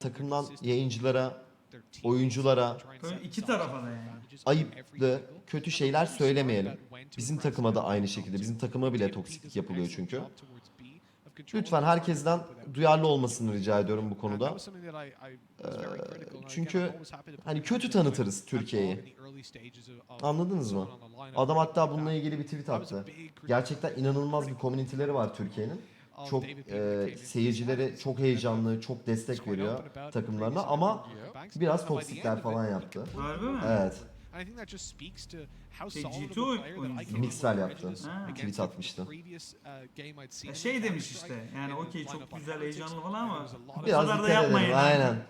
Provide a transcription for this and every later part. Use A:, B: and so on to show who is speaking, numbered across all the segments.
A: takımdan yayıncılara, oyunculara
B: Böyle iki tarafa da yani.
A: ayıplı, kötü şeyler söylemeyelim. Bizim takıma da aynı şekilde. Bizim takıma bile toksiklik yapılıyor çünkü. Lütfen herkesten duyarlı olmasını rica ediyorum bu konuda. Çünkü hani kötü tanıtırız Türkiye'yi. Anladınız mı? Adam hatta bununla ilgili bir tweet attı. Gerçekten inanılmaz bir komüniteleri var Türkiye'nin. Çok seyircileri çok heyecanlı, çok destek veriyor takımlarına ama biraz toksikler falan yaptı.
B: Harbi mi?
A: Evet.
B: G2 oyuncusu.
A: Mixwell yaptı.
B: Ha.
A: Tweet atmıştı.
B: Ya şey demiş işte yani okey çok güzel heyecanlı falan ama bu
A: Biraz
B: kadar da
A: dikkat
B: yapmayın.
A: edelim. Aynen.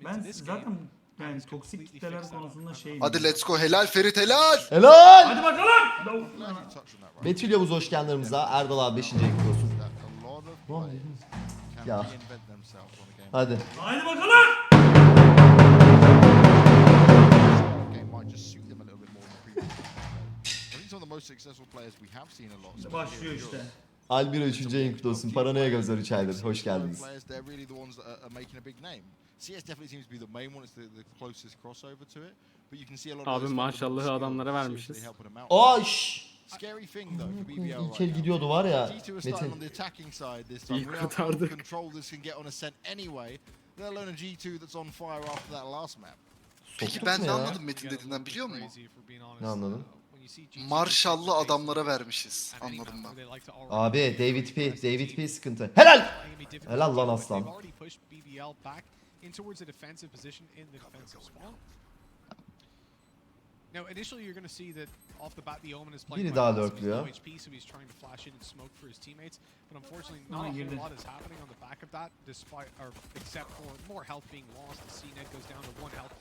B: Ben zaten yani toksik kitleler konusunda şeyim.
C: Hadi let's go. Helal Ferit helal.
A: Helal!
B: Hadi bakalım.
A: Betül Yavuz hoş geldin aramıza. Erdal abi 5. ayık olsun. Ya. Hadi.
B: Hadi bakalım. Başlıyor işte.
A: Albiro 3. ayın kutlu olsun. Paranoya gözler 3 aydır. Hoş geldiniz.
D: Abi maşallahı adamlara vermişiz.
A: Oş! İlk el gidiyordu var ya. Metin.
D: İyi kurtardık.
C: Peki ben ne anladım Metin dediğinden biliyor musun?
A: Ne anladın?
C: Marshall'lı adamlara vermişiz. Anladım ben.
A: Abi David P sıkıntı. Helal! Helal lan aslan. Biri daha lurkluyor.
B: Ona girdi.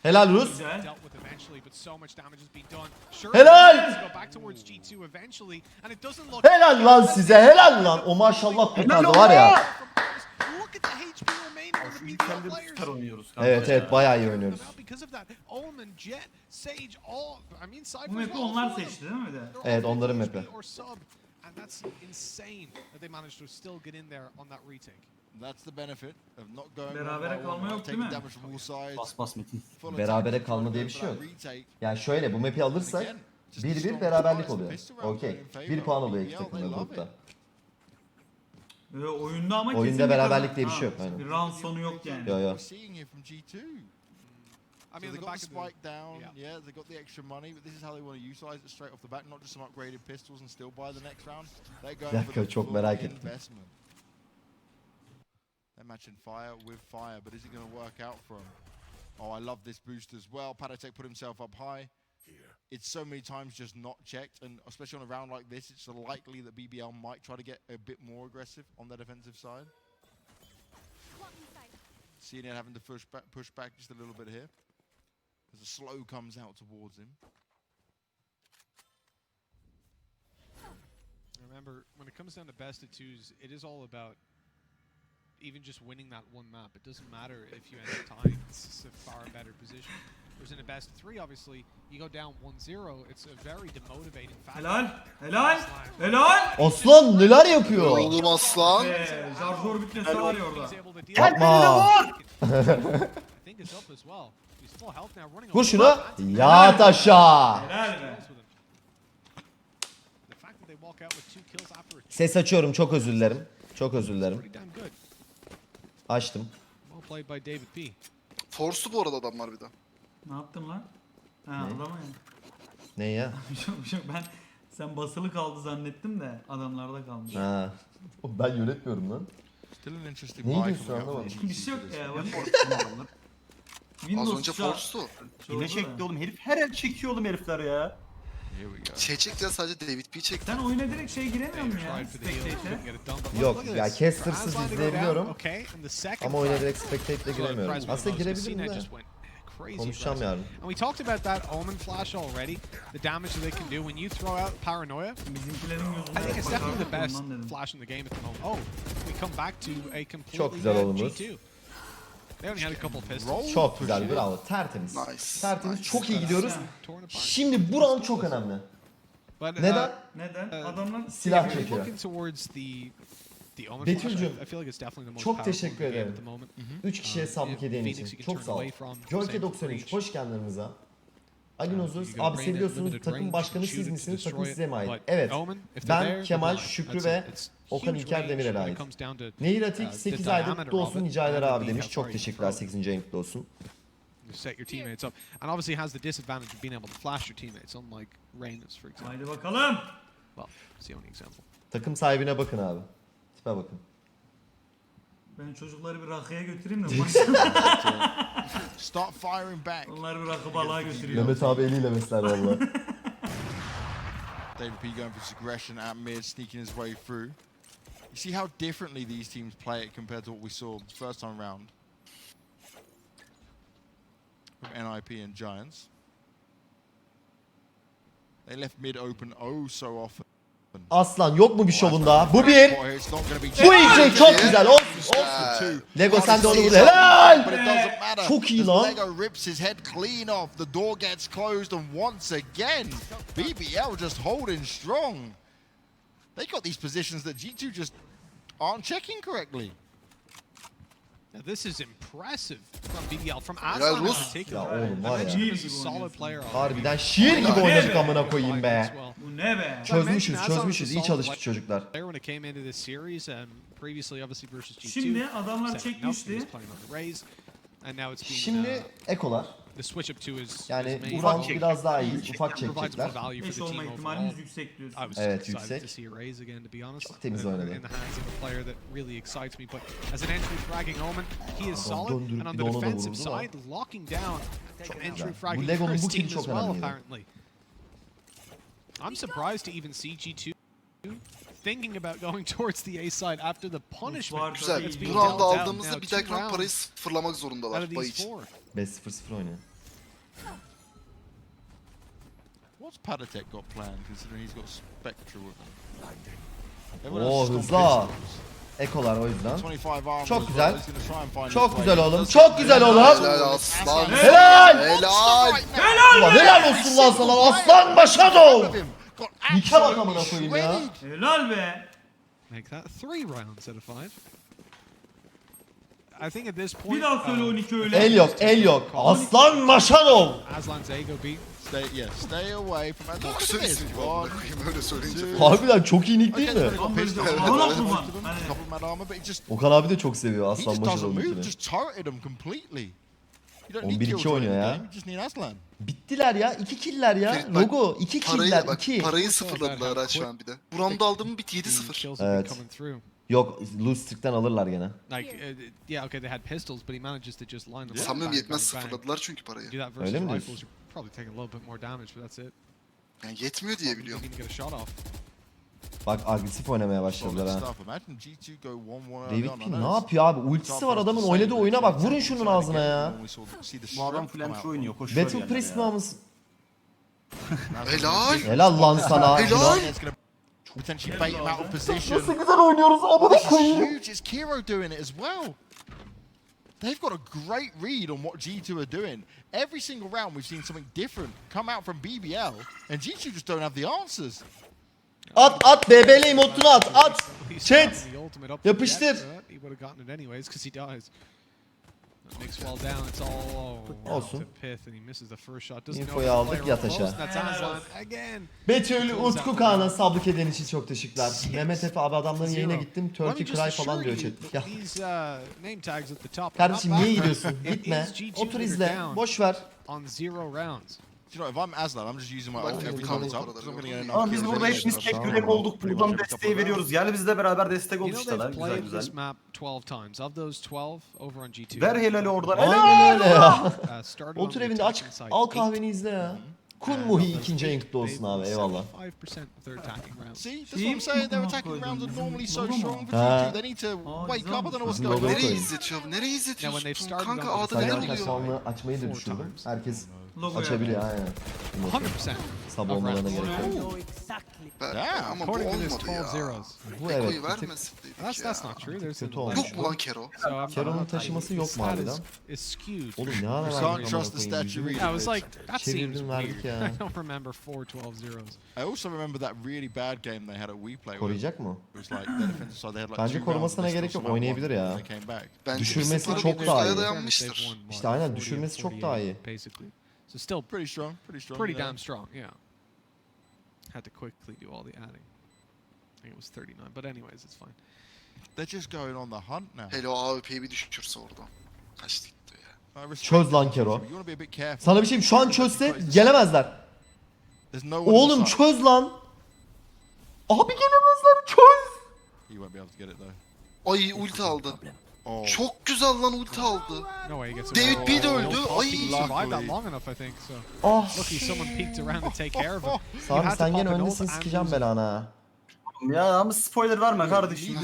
A: Helal Rus.
B: Güzel.
A: Helal! Helal lan size. Helal lan. O maşallah kurtardı var ya.
E: Şu ilk elde tutar oynuyoruz.
A: Evet evet bayağı iyi oynuyoruz.
B: Bu map'i onlar seçti değil mi bir de?
A: Evet onların map'i.
B: Berabere kalma yok değil mi?
E: Bas bas Metin.
A: Berabere kalma diye bir şey yok. Yani şöyle bu map'i alırsak 1-1 beraberlik oluyor. Okey. 1 puan oluyor iki takımın grupta.
B: Oyunda ama
A: Oyunda
B: kesin bir
A: beraberlik
B: kazan-
A: diye bir
B: Ha,
A: şey yok, aynen.
B: Bir round sonu yok yani.
A: Yo yo.
F: So they got the spike down, yeah, they got the extra money, but this is how they want to utilize it straight off the bat, not just some upgraded pistols and still buy the next round. They're going for
A: Dakika,
F: the
A: çok
F: full
A: merak ettim.
F: investment. They're matching fire with fire, but is it going to work out for him? Oh, I love this boost as well. Paratek put himself up high. It's so many times just not checked, and especially on a round like this, it's likely that BBL might try to get a bit more aggressive on their defensive side. Syen having to push back just a little bit here. As a slow comes out towards him.
G: Remember, when it comes down to best of twos, it is all about even just winning that one map. It doesn't matter if you end up tying. It's a far better position. Whereas in a best of three, obviously, you go down 1-0. It's a very demotivating factor.
B: Helal. Helal. Helal.
A: Aslan neler yapıyor?
C: Oğlum aslan.
B: Şarjör bitmesi var ya orada.
A: Yapma. Vur şunu. Yat aşağı.
B: Helal be.
A: Ses açıyorum çok özür dilerim. Çok özür dilerim. Açtım.
C: Force'lu bu arada adamlar bir de.
B: Ne yaptın lan? Ha adama ya.
A: Ne ya?
B: Bir şey yok. Ben sen basılı kaldı zannettim de adamlarda kalmış.
A: Ha. Ben yönetmiyorum lan.
F: Still an interesting
A: Ne
F: buy
A: diyorsun
F: coming out
A: anlamadım.
F: from the
B: Bir şey yok ya. Bak.
C: Az
B: Windows
C: önce
B: şu an-
C: Force'lu.
E: Yine çekti oğlum herif. Her el çekiyor oğlum herifler ya.
F: Here we go.
C: Şey çekti ya sadece David P çekti.
B: Sen oyuna direkt şey giremiyor musun ya? Spectate'e.
A: Yok ya castersız izleyebiliyorum. Ama oyuna direkt spectate'le giremiyorum. Aslında girebilirim de. Konuşacağım yarın.
G: And we talked about that Omen flash already. The damage that they can do when you throw out Paranoia.
B: Bizimkilerin
G: I
B: gözünden
G: think it's definitely the best
B: ondan dedim.
G: flash in the game at the moment. Oh, we come back to a completely
A: Çok güzel olmuş.
G: G2. They only had a couple pistols.
A: Çok güzel bravo. Tertemiz.
C: Nice.
A: Tertemiz.
C: Nice.
A: Çok iyi gidiyoruz.
G: Torn apart.
A: Şimdi bu round çok önemli.
G: But,
A: Neden?
B: Neden? Adamlar
A: Silah
G: If you're
A: çekiyor.
G: looking towards the The Omen
A: Betül'cüm,
G: flash, I feel like it's definitely the most
A: çok
G: powerful
A: teşekkür
G: in the game
A: ederim.
G: at the moment.
A: 3 kişiye sablık hediyen
G: Phoenix
A: için.
G: you can
A: Çok
G: turn
A: sağ ol.
G: away from,
A: Jolke
G: same
A: 93
G: reach.
A: hoş geldin aramıza. Ali Nozuz,
G: You go
A: abi
G: rain at
A: seviyorsunuz,
G: limited
A: takım
G: range,
A: başkanı
G: shoot
A: siz
G: it to
A: misiniz, takım
G: destroy
A: size mi
G: it,
A: ait?
G: but
A: Evet.
G: Omen, if they're
A: Ben,
G: there,
A: Kemal,
G: they're blind.
A: Şükrü
G: That's
A: ve
G: it. It's
A: Okan
G: huge
A: İlker
G: range
A: Demirel'e
G: when it
A: ait.
G: comes down to,
A: Nehir Atik
G: the
A: 8 aydır
G: diameter
A: kutlu
G: of
A: olsun
G: it
A: niceler
G: and
A: abi
G: the
A: demiş.
G: how
A: Çok
G: far you
A: teşekkürler
G: throw.
A: 8. ayın kutlu olsun.
G: You set your teammates up, and obviously has the disadvantage of being able to flash your teammates, unlike Reyna's, for example.
B: Haydi bakalım.
G: Well, it's the only example.
A: Takım sahibine bakın abi. Tipe bakın.
B: Ben çocukları bir rakıya götüreyim de
F: Start firing back.
B: onları bir rakı balığa götürüyorum.
A: Mehmet abi eliyle besler valla.
F: David P going for his aggression at mid, sneaking his way through. You see how differently these teams play it compared to what we saw first time round from NIP and Giants. They left mid open oh so often.
A: Aslan yok mu bir şovun daha? Bu bir.
F: It's not gonna be
A: Bu iki çok güzel. Olsun.
C: Güzel.
A: Lego sen de onu vur. Helal.
F: But it doesn't matter.
A: Çok iyi
F: As
A: lan.
F: Lego rips his head clean off. The door gets closed, and once again, BBL just holding strong. They got these positions that G2 just aren't checking correctly.
G: Now this is impressive from BBL, from
C: Helal
G: Aslan in
C: olsun.
G: particular.
A: Ya oğlum
G: I
A: var
G: mentioned
A: ya.
G: him as a solid player.
A: Harbiden şiir gibi oynadık amına koyayım be.
B: Bu ne be?
A: Çözmüşüz. İyi çalışmış çocuklar.
G: Player when it came into this series, previously obviously versus G2.
B: Şimdi adamlar
G: Nelson
B: çekmişti.
G: was playing on the raise, and now it's being,
A: Şimdi ekolar.
G: the switch up to his
A: Yani
G: his main
A: Buran
G: role.
A: biraz daha iyi. Ufak
G: Provides more
A: çekecekler.
G: value for
B: Eş
G: the
B: olma
G: team overall.
B: ihtimalimiz yüksek diyorsun.
G: I was
A: Evet,
G: excited
A: yüksek.
G: to see a raise again, to be honest.
A: Çok temiz
G: in
A: oynadı.
G: the hands of a player that really excites me. But as an entry fragging Omen, he is
A: Adam
G: solid.
A: döndürüp
G: And on
A: bir
G: the
A: de ona da
G: defensive
A: vururdu da.
G: side, locking down an entry
A: güzel.
G: fragging
A: Bu Lego'nun
G: for
A: bu
G: his
A: kill'i
G: team as
A: çok
G: well,
A: önemli.
G: apparently. I'm surprised to even see G2 thinking about going towards the A side after the punishment
B: Güzel.
G: that's
C: Bu
G: being
C: round'u
G: dealt out.
C: aldığımızda
G: Now,
C: bir
G: 2
C: dahaki round parayı
G: rounds
C: sıfırlamak
G: out
C: zorundalar
G: of
C: pay
G: these
C: için.
G: 4.
A: 5-0-0 oynuyor.
F: What's Padatek got planned, considering he's got Spectre with him?
A: Oo hızlı. Ekolar o yüzden.
F: 25 armor
A: Çok
F: as
A: güzel.
F: well. He's gonna try and find
A: Çok
F: his
A: güzel
F: way.
A: oğlum. Çok güzel oğlum.
C: Helal aslan.
A: Helal.
C: Helal.
A: Ulan helal olsun lan sana aslan başa doğ.
F: Got
A: Nike bak
F: absolutely
A: amına koyayım ya.
F: shredded.
B: Helal be.
G: Make that 3 rounds out of 5. I think at this point...
B: Bir daha söyle 12 öyle.
A: El yok, el yok. Aslan başa doğ.
G: Aslan's ego beat.
F: Stay away from that. Look at
C: Boksör
F: this.
C: ismi gibi amına koyayım öyle söyleyince.
A: Harbiden çok iyi nick
F: Okay,
A: değil
F: they've
A: mi?
F: only got pistols.
B: böyle
C: Evet,
B: havalı
C: evet.
B: kurban.
F: Most of them,
B: Hani
F: couple of man armor, but it just
A: Okan abi de çok seviyor
F: he
A: aslan
F: just
A: başa
F: doesn't move.
A: doğ'dakini.
F: Just turreted them completely. You don't
A: 11-2
F: need kills to win
A: oynuyor
F: the
A: ya.
F: game. You just need Aslan.
A: Bittiler ya. 2 killer ya.
C: Ferit bak,
A: Logo 2 killer.
C: Parayı,
A: 2.
C: parayı sıfırladılar ha şu an bir de. Bu round'u aldığım bit 7-0.
G: Kills have been
A: Evet.
G: coming through.
A: Yok lose streak'ten alırlar gene.
G: Like, yeah, okay, they had pistols, but he manages to just line them up.
C: Sanmıyorum
G: bang,
C: yetmez
G: bang, bang.
C: sıfırladılar çünkü parayı.
G: Do that
A: Öyle
G: versus
A: mi
G: rifles,
A: diyorsun?
G: you're probably taking a little bit more damage, but that's it.
C: Yani yetmiyor diye
G: You
C: biliyorum.
G: didn't get a shot off.
A: Bak agresif oynamaya
F: Solid
A: başladılar ha.
F: stuff. Imagine G2 go 1-1 early
A: David
F: on. I
A: P
F: know
A: ne
F: it's
A: yapıyor abi? Ultisi var adamın oynadığı oyuna bak. Vurun şunun ağzına ya.
E: Bu adam flanker oynuyor. Koşuyor
A: Battle
E: yerlere
A: Priest mi
E: ya.
A: amısın?
C: Helal.
A: Helal lan sana.
C: Helal.
F: Potentially bait him out of position.
A: Nasıl güzel oynuyoruz amına
F: This is
A: koyayım.
F: huge. It's Kiro doing it as well. They've got a great read on what G2 are doing. Every single round we've seen something different come out from BBL, and G2 just don't have the answers.
A: At BBL emotunu at
G: At
A: Chat.
G: Yapıştır.
A: Yapıştır.
G: He would have gotten it anyways because he dies. That makes fall down. It's all
A: Olsun.
G: to pith and he misses the first shot. Doesn't
A: Infoyu
G: know
A: aldık,
G: the player
A: yat
G: close,
A: aşağı.
G: and that's Aslan again.
A: Betül Utku Kaan'a sablık eden için çok teşekkürler. Mehmet Efe abi adamların yayına gittim.
G: Let me
A: Turkey
G: just
A: Cry falan
G: assure
A: diyor
G: you
A: chat.
G: that
A: Ya
G: these name tags at the top are
A: kardeşim
G: not
A: niye
G: bad.
A: gidiyorsun?
G: It
A: Gitme.
G: is G2
A: Otur
G: that are
A: izle.
G: down
A: Boş ver.
G: on 0 rounds.
F: Do you know, if I'm Aslan, I'm just using my
C: Bak,
F: ult every
C: Furkan
F: time it's
C: bu
F: up.
C: arada
F: 'Cause I'm gonna
C: gördün
F: get
C: mü?
F: enough
E: Ama biz
F: kills
E: burada
F: anyway,
E: hepimiz
F: so
E: tek
F: I'm
E: yürek
F: gonna
E: olduk.
F: pretty
E: Buradan
F: much every
E: desteği
F: couple of
E: veriyoruz. Gel bizle beraber destek ol
G: You know
E: işte lan.
G: they've
E: Güzel
G: played this
E: güzel.
G: map 12 times. Of those 12 over on G2.
E: Ver helali oradan.
A: Aynen öyle ya.
G: Started on
A: Otur
G: the
A: evinde aç.
G: attacking side.
A: Al
G: Eight.
A: kahveni izle ya. Kun Muhi ikinci ayın kutlu olsun abi. Eyvallah.
G: 5% of their attacking rounds.
F: See, that's what I'm saying. Their attacking rounds are normally so strong for
A: Ha.
F: G2. They need to wake up. I don't know what's
A: Bizim
F: going
A: logoyu
F: on.
C: Nereye
A: koyun.
C: izletiyor? Nereye
G: Now when they've
C: izletiyorsun?
G: started
C: Kanka
G: on
C: A'da
G: the
C: ne
A: Sayın
G: defensive
C: oluyor?
A: arkadaşlarını açmayı da
G: Four
A: düşündüm.
G: times.
A: Herkes
B: Logo
A: Açabiliyor aynen.
G: 100%.
A: Sab olmalarına gerek yok.
C: Ama bu
G: According to this,
C: olmadı
G: 12
C: ya.
G: zeros.
A: Bu evet
C: Eko'yu
A: bir tık
C: vermeseydik
G: That's
C: ya.
G: not true. There's
A: kötü
G: an
A: olmuş.
C: Yok mu lan Kero?
G: So I'm
A: Kero'nun taşıması yok mu harbiden?
G: is skewed.
A: Oğlum ne ara
F: You
A: verdik
F: can't
A: amına
F: trust the
A: koyayım
F: statue
A: yüzünü?
F: reader.
G: Yeah, I was like, that seems
A: Çevirdim verdik
G: weird.
A: ya.
G: I don't remember 4 12 zeros.
F: I also remember that really bad game they had at WePlay.
A: Koruyacak mı?
F: It was like their defensive side, they had like
A: Bence
F: 2 rounds
A: korumasına
F: and they
A: gerek
F: still
A: yok,
F: somehow
A: oynayabilir
F: won
A: ya.
F: when they came back.
C: Bence
A: Düşürmesi
C: bizim para
A: çok daha iyi.
C: dayanmıştır.
A: İşte aynen, düşürmesi çok daha iyi.
G: Basically. So still
F: Pretty strong, pretty strong.
G: pretty
F: yeah.
G: damn strong, yeah. Had to quickly do all the adding. I think it was 39, but anyways, it's fine.
F: They're just going on the hunt now.
C: Hele o AWP'yi bir düşürse orada. Kaçtı gitti ya.
F: I respect
A: Çöz lan
F: it,
A: Kero.
F: but you wanna be a bit careful.
A: Sana bir şeyim, şu an çözse gelemezler.
F: There's no one on the
A: Oğlum
F: side.
A: çöz lan. Abi gelemezler, çöz.
F: You won't be able to get it though.
C: Ay ulti aldı.
F: Oh.
C: Çok güzel lan ulti aldı.
G: No way he gets
C: David
G: away.
C: B de
G: Oh,
C: öldü.
G: no,
C: Ay.
G: he survived that long enough, I think. So
A: Ah.
G: lucky someone peeked around to take care of him. You
A: Sami
G: had to
A: sen
G: pop
A: gene
G: an ult
A: öndesin,
G: and
A: sikeceğim
G: lose it.
A: belanı ha.
E: Ya ama spoiler verme kardeşim.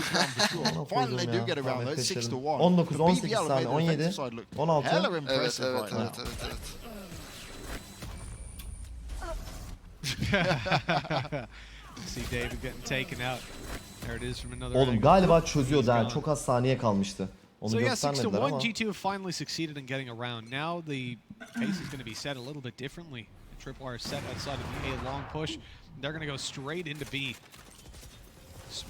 F: Finally they do get around though. 6 to 1.
A: 19,
F: For
A: 18
F: BBL,
A: saniye,
F: the
A: 17,
F: defensive side looked
A: 16.
F: hella
C: Evet
F: impressive
C: evet
F: right
C: evet
F: now.
C: evet evet.
G: See David getting taken out. There it is from another
A: Oğlum
G: angle.
A: galiba çözüyordu ha.
G: Gone.
A: Çok az saniye kalmıştı. Onu
G: So yeah, 6 to
A: göstermediler
G: 1,
A: ama.
G: G2 have finally succeeded in getting around. Now the pace is going to be set a little bit differently. Tripwire set outside of the A long push. They're going to go straight into B.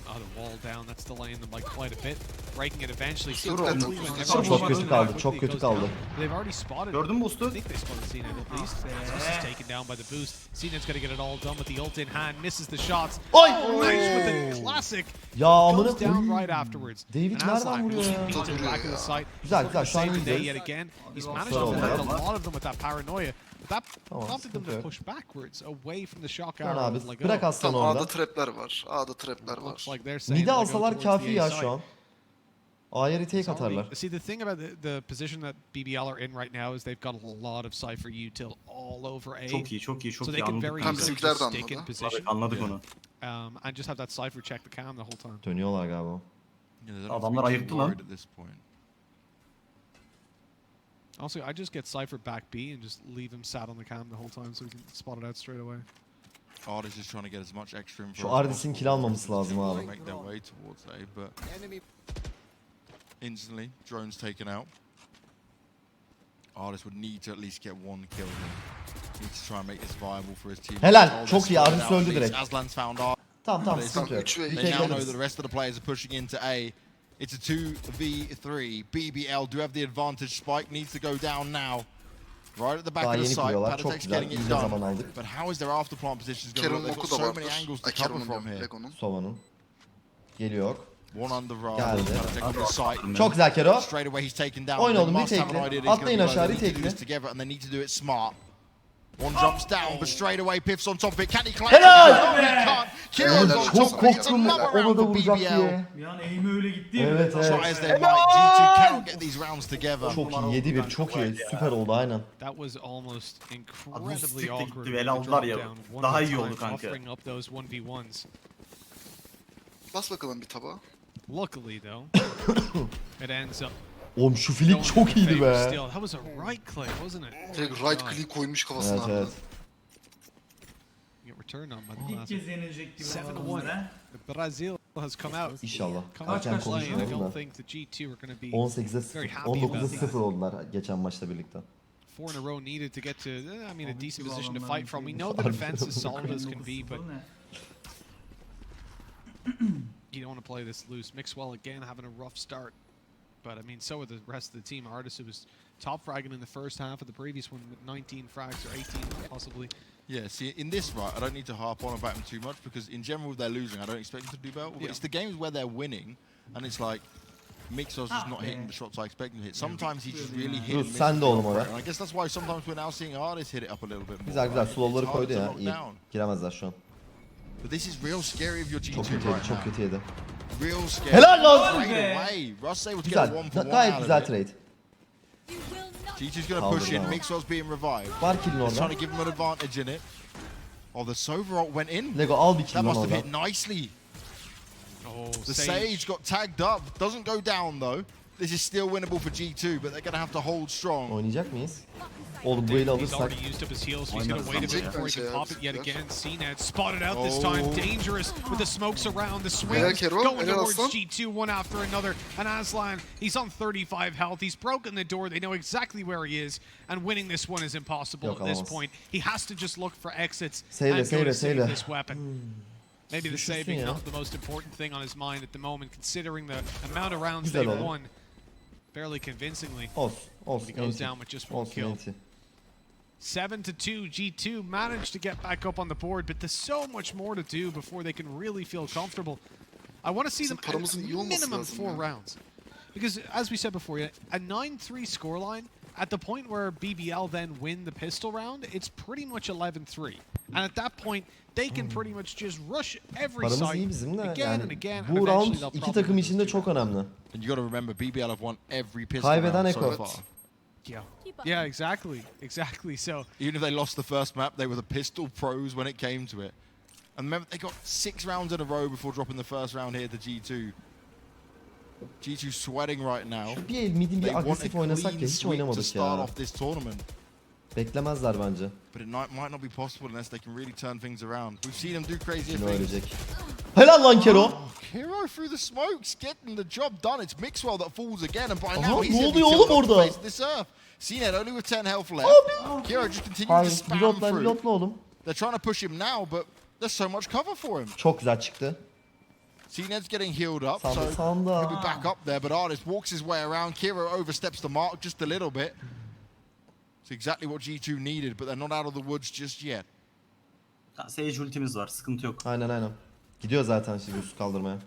G: The wall down, that's delaying them like quite a bit. Breaking it eventually.
A: Çok kötü kaldı, çok kötü kaldı.
G: They've already spotted.
E: Gördün mü
G: I
E: Boost'u?
G: think they spotted Cena at least. This is taken down by the boost. Cena's gonna get it all done with the ult in hand. Misses the shots.
A: Oy!
G: Nice with the classic.
A: Ya amına
G: Goes down
A: koyayım.
G: right afterwards.
A: David
G: And
A: nereden
G: Aslan
A: vuruyor ya?
G: beats him back in the site.
A: Güzel,
G: He's
A: güzel, şu an
G: looking to save the day
A: iyiyiz.
G: yet again. He's managed
A: Güzel
G: to
A: oldu
G: prevent
A: ya.
G: a lot of them with that paranoia. But that
A: Tamam,
G: prompted them
A: sıkıntı
G: to
A: yok.
G: push backwards away from the shock
A: Lan
G: arrow.
A: abi
G: Like,
A: bırak
G: oh,
A: aslanı
C: Tamam A'da
A: orada.
C: trapler var. A'da trapler
G: looks
C: var.
G: like they're saying
A: Mid'e
G: they go
A: alsalar
G: towards
A: kafi
G: the
A: ya
G: A
A: şu
G: side.
A: an. A'ya retake
G: It's only-
A: atarlar.
G: See, the thing about the position that BBL are in right now is they've got a lot of Cypher util all over A.
E: Çok iyi çok iyi çok
G: So
E: iyi
G: they can
E: anladık
G: very
E: kanka.
G: easily
C: Bizimkiler
G: just
C: de
G: stick in
C: anladı.
G: position
E: Anladık onu.
G: and just have that Cypher check the cam the whole time.
A: Dönüyorlar galiba.
F: Yeah, they don't have to
E: Adamlar
F: be too
E: ayıktı lan.
F: worried at this point.
G: Also, I just get Cypher back B and just leave him sat on the cam the whole time so we can spot it out straight away.
F: Ardis is trying to get as much extra info
A: Şu
F: as
A: Ardis'in
F: possible
A: kill almaması
F: to
A: lazım abi.
F: make their way towards A, but instantly drones taken out. Ardis would need to at least get one kill here. Needs to try and make this viable for his team.
A: Helal,
F: Oh,
A: çok
F: they're
A: iyi,
F: spread
A: Ardis
F: out at
A: öldü
F: least.
A: direkt.
F: Aslan's found Ardis.
A: Tamam tamam
C: Tamam,
A: sıkıntı yok.
C: 3 ve
A: Bir
F: They
A: tek
F: now know
A: alırız.
F: that the rest of the players are pushing into A. It's a 2v3. BBL do have the advantage. Spike needs to go down now. Right at the back
A: Daha
F: of the
A: yeni
F: site.
A: kuruyorlar. Çok
F: Patatek's
A: güzel.
F: getting
A: İyi
F: it
A: de zaman
F: done.
A: aldık.
F: But how is their after plant positions going to
C: Kero'nun
F: look? They've
C: oku
F: got
C: da
F: so many
C: vardır.
F: angles to
C: Ay
F: cover
C: Kero'nun
F: from
C: diyorum.
F: here.
C: Lego'nun.
A: Sova'nın. Geliyor.
F: One under Ra.
A: Geldi.
F: Patatek on the site.
A: Çok güzel Kero.
F: Straight away he's taken down.
A: Oyun
F: They
A: oğlum, bir
F: must have an
A: tekli.
F: idea that he's
A: Atlayın
F: gonna be
A: aşağı,
F: right. They need to do
A: tekli.
F: this together and they need to do it smart. One jumps down, but straight away Piff's on top of it. Can he collect
A: Helal!
F: it? No, he can't. Kiro's on
A: Çok
F: top of it. It's
A: korktum
F: another
A: ona
F: round
A: da
F: for
A: vuracak
F: BBL.
A: diye.
B: Bir an eğimi öyle gitti ya.
A: Evet, evet.
F: Try as they might, G2 cannot get these rounds together.
A: Çok iyi, 7-1 çok iyi. Süper oldu aynen.
G: That was almost
E: Adam
G: incredibly
E: siktir
G: awkward.
E: gitti, el
G: with the
E: aldılar
G: drop
E: ya.
G: down one
E: Daha
G: at a
E: iyi oldu
G: time,
E: kanka.
G: offering up those 1v1s.
C: Bas bakalım bir tabağa.
G: Luckily though, it ends up
A: Oğlum şu
G: going
A: flick çok
G: in
A: iyiydi
G: favor
A: be.
G: still. That was a right click, wasn't it?
C: Direkt
G: Oh my
C: right
G: God.
C: click koymuş kafasına.
A: Evet evet.
G: Get returned on by the
B: İlk
G: Classic.
B: kez yenilecek gibi.
G: 7-1.
B: adamlara.
G: Brazil has come out.
A: İnşallah.
G: Come out
A: Erken
G: to play, and I
A: konuşmayalım
G: don't
A: da.
G: think the G2 are going to be
A: 18'e
G: very
A: 0.
G: happy
A: 19'a
G: about that.
A: 0 oldular geçen maçla birlikte.
G: 4 in a row needed to get to, I mean, a
B: Abi
G: decent
B: gibi
G: position to
B: adamların
G: fight from. We
B: şeyi.
G: know the defense is solid as can
B: 19-0
G: be, but
B: ne?
G: you don't want to play this loose. Mixwell again having a rough start, but I mean, so are the rest of the team. Artis, who was top fragging in the first half of the previous one with 19 frags or 18 possibly.
F: Yeah, see, in this, right, I don't need to harp on about them too much because in general, if they're losing, I don't expect them to do well. But
G: Yeah.
F: it's the games where they're winning, and it's like Mixer's just not hitting the shots I expect him to hit. Sometimes he just really hit and
A: Dur,
F: misses
A: sen de
F: the
A: oğlum
F: operator.
A: oraya.
F: And I guess that's why sometimes we're now seeing artists hit it up a little bit more.
A: Güzel güzel
F: right?
A: slowları
F: It's
A: koydu
F: harder
A: ya.
F: to lock
A: İyi.
F: down.
A: Giremezler şu an.
F: But this is real scary if you're G2
A: Çok kötü yedi,
F: right
A: çok
F: now.
A: kötü yedi.
F: Real scary.
A: Helal lan!
F: Straight
B: be!
F: away. Russ able to get a
A: Güzel.
F: 1 for 1
A: Gayet
F: out
A: güzel
F: of it.
A: trade.
F: G2's going to
A: Kaldı
F: push in.
A: ya.
F: Mixer's being revived.
A: Var kill'in
F: They're
A: orada.
F: trying to give him an advantage in it. Oh, the Sova ult went in.
A: Lego al bir
F: That
A: kill lan
F: must have
A: oradan.
F: hit nicely.
G: Oh,
F: The Sage got tagged up. Doesn't go down though. This is still winnable for G2, but they're going to have to hold strong.
A: Oynayacak mıyız? Oğlum bu eli
G: He's
A: alırsak.
G: already used up his heals, so he's gonna wait a bit before he can pop it yet again. Syen spotted out this time, dangerous with the smokes around, the swings going towards G2 one after another. And Aslan, he's on 35 health, he's broken the door, they know exactly where he is, and winning this one is impossible at this point. He has to just look for exits and go to save this weapon. Maybe the saving not the most important thing on his mind at the moment, considering the amount of rounds they've won. Fairly convincingly.
A: Olsun.
G: He goes down with just one kill. 7-2, G2 managed to get back up on the board, but there's so much more to do before they can really feel comfortable. I want to see them at minimum 4 rounds. Because, as we said before, a 9-3 scoreline, at the point where BBL then win the pistol round, it's pretty much 11-3. And at that point, they can pretty much just rush every
A: Paramız
G: site
A: iyi bizim de
G: again and
A: yani
G: again.
A: bu round iki takım için de çok önemli.
F: And you got to remember, BBL have won every pistol
A: Kaybeden
F: round so
A: Eko.
F: far.
G: Yeah, exactly. So
F: Even if they lost the first map, they were the pistol pros when it came to it. And remember, they got 6 rounds in a row before dropping the first round here to G2. G2 sweating right now.
A: Bir el midin
F: They
A: bir
F: want a
A: agresif oynasak ya
F: clean
A: hiç
F: sweep to
A: oynamadık
F: start
A: ya.
F: off this tournament.
A: Beklemezler bence.
F: But it might not be possible unless they can really turn things around. We've seen them do crazier
A: Kino
F: things.
A: ölecek. Helal lan Kero.
F: Hero through the smokes, getting the job done. It's Mixwell that falls again, and by
A: Aha,
F: now he's
A: ne
F: in
A: oluyor oğlum orada?
F: this earth. Syen only with 10 health left. Hero just continues to
A: Hayır,
F: spam
A: reloadla
F: through.
A: reloadla oğlum.
F: They're trying to push him now, but there's so much cover for him.
A: Çok güzel çıktı.
F: Cned's getting healed up, so
A: Sağında.
F: he'll be back up there, but Artist walks his way around. Kiro oversteps the mark just a little bit. It's exactly what G2 needed, but they're not out of the woods just yet.
E: Sage ultimiz var, sıkıntı yok.
A: Aynen. Gidiyor zaten şimdi üst kaldırmaya.